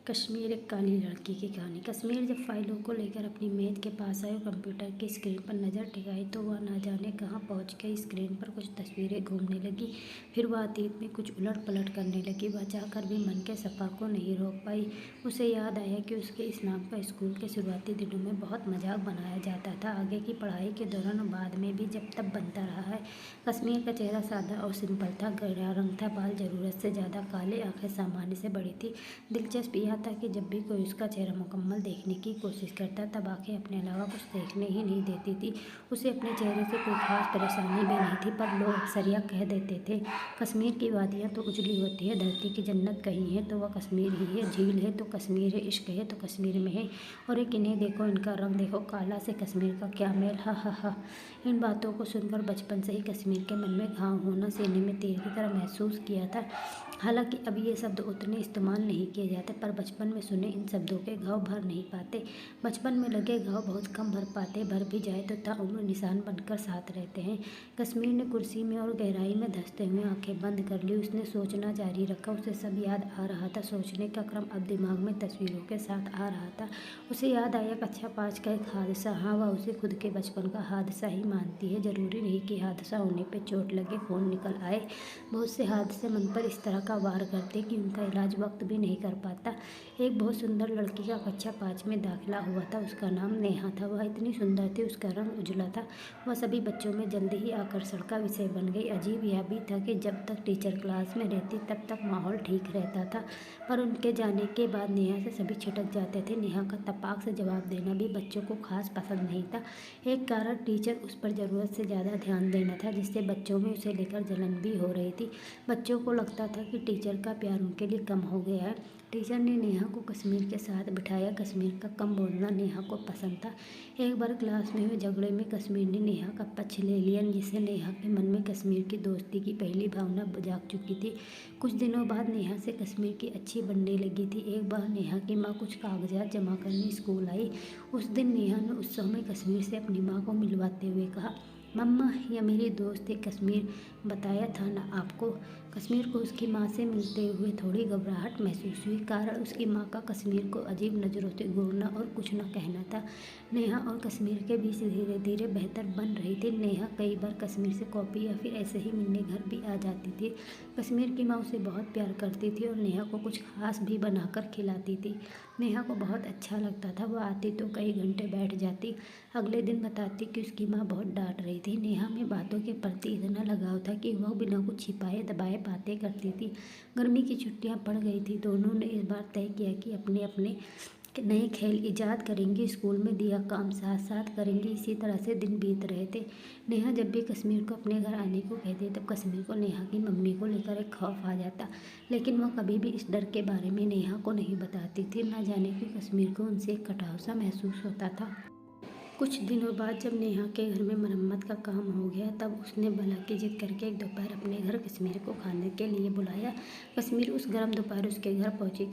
कश्मीर एक काली लड़की की कहानी। कश्मीर जब फाइलों को लेकर अपनी मेज के पास आई और कंप्यूटर की स्क्रीन पर नज़र टिकाई तो वह ना जाने कहाँ पहुँच गई। स्क्रीन पर कुछ तस्वीरें घूमने लगी, फिर वह अतीत में कुछ उलट पलट करने लगी। वह चाहकर भी मन के सफ़र को नहीं रोक पाई। उसे याद आया कि उसके इस नाम का स्कूल के शुरुआती दिनों में बहुत मजाक बनाया जाता था। आगे की पढ़ाई के दौरान और बाद में भी जब तब बनता रहा है। कश्मीर का चेहरा सादा और सिंपल था, गहरा रंग था, बाल ज़रूरत से ज़्यादा काले, आंखें सामान्य से बड़ी थी। दिलचस्प यह था कि जब भी कोई उसका चेहरा मुकम्मल देखने की कोशिश करता तब आंखें अपने अलावा कुछ देखने ही नहीं देती थी। उसे अपने चेहरे से कोई खास परेशानी भी नहीं थी, पर लोग अक्सर यह कह देते थे, कश्मीर की वादियाँ तो उजली होती है, धरती की जन्नत कहीं है तो वह कश्मीर ही है, झील है तो कश्मीर है, इश्क है तो कश्मीर में है। और एक इन्हें देखो, इनका रंग देखो काला से कश्मीर का क्या मेल, हा हा हा। इन बातों को सुनकर बचपन से ही कश्मीर के मन में घाव होना सीने में तीर की तरह महसूस किया था। हालांकि अब ये शब्द उतने इस्तेमाल नहीं किए जाते, पर बचपन में सुने इन शब्दों के घाव भर नहीं पाते। बचपन में लगे घाव बहुत कम भर पाते, भर भी जाए तो ताउम्र निशान बनकर साथ रहते हैं। कश्मीर ने कुर्सी में और गहराई में धंसते हुए आंखें बंद कर ली। उसने सोचना जारी रखा, उसे सब याद आ रहा था। सोचने का क्रम अब दिमाग में तस्वीरों के साथ आ रहा था। उसे याद आया कक्षा 5 का एक हादसा। हाँ, वह उसे खुद के बचपन का हादसा ही मानती है। जरूरी नहीं कि हादसा होने पर चोट लगे, खून निकल आए। बहुत से हादसे मन पर इस तरह का वार करते कि उनका इलाज वक्त भी नहीं कर पाता। एक बहुत सुंदर लड़की का कक्षा 5 में दाखिला हुआ था। उसका नाम नेहा था। वह इतनी सुंदर थी, उसका रंग उजला था। वह सभी बच्चों में जल्दी ही आकर्षण का विषय बन गई। अजीब यह भी था कि जब तक टीचर क्लास में रहती तब तक माहौल ठीक रहता था, पर उनके जाने के बाद नेहा से सभी छिटक जाते थे। नेहा का तपाक से जवाब देना भी बच्चों को खास पसंद नहीं था। एक कारण टीचर उस पर ज़रूरत से ज़्यादा ध्यान देना था, जिससे बच्चों में उसे लेकर जलन भी हो रही थी। बच्चों को लगता था कि टीचर का प्यार उनके लिए कम हो गया है। टीचर ने नेहा को कश्मीर के साथ बिठाया। कश्मीर का कम बोलना नेहा को पसंद था। एक बार क्लास में हुए झगड़े में कश्मीर ने नेहा का पक्ष ले लिया, जिससे नेहा के मन में कश्मीर की दोस्ती की पहली भावना जाग चुकी थी। कुछ दिनों बाद नेहा से कश्मीर की अच्छी बनने लगी थी। एक बार नेहा की माँ कुछ कागजात जमा करने स्कूल आई। उस दिन नेहा ने उत्सव में कश्मीर से अपनी माँ को मिलवाते हुए कहा, मम्मा, यह मेरी दोस्त है कश्मीर, बताया था ना आपको। कश्मीर को उसकी माँ से मिलते हुए थोड़ी घबराहट महसूस हुई। कारण उसकी माँ का कश्मीर को अजीब नज़रों से घूरना और कुछ न कहना था। नेहा और कश्मीर के बीच धीरे धीरे बेहतर बन रही थी। नेहा कई बार कश्मीर से कॉपी या फिर ऐसे ही मिलने घर भी आ जाती थी। कश्मीर की माँ उसे बहुत प्यार करती थी और नेहा को कुछ खास भी बनाकर खिलाती थी। नेहा को बहुत अच्छा लगता था। वह आती तो कई घंटे बैठ जाती। अगले दिन बताती कि उसकी माँ बहुत डांट रही थी। नेहा में बातों के प्रति इतना लगाव था कि वह बिना कुछ छिपाए दबाए बातें करती थी। गर्मी की छुट्टियां पड़ गई थी। दोनों ने इस बार तय किया कि अपने अपने नए खेल ईजाद करेंगे। स्कूल में दिया काम साथ साथ करेंगे। इसी तरह से दिन बीत रहे थे। नेहा जब भी कश्मीर को अपने घर आने को कहती तब कश्मीर को नेहा की मम्मी को लेकर एक खौफ आ जाता, लेकिन वह कभी भी इस डर के बारे में नेहा को नहीं बताती थी। न जाने क्यों कश्मीर को उनसे एक कटाव सा महसूस होता था। कुछ दिनों बाद जब नेहा के घर में मरम्मत का काम हो गया तब उसने भला की जिद करके एक दोपहर अपने घर कश्मीर को खाने के लिए बुलाया। कश्मीर उस गर्म दोपहर उसके घर पहुंची।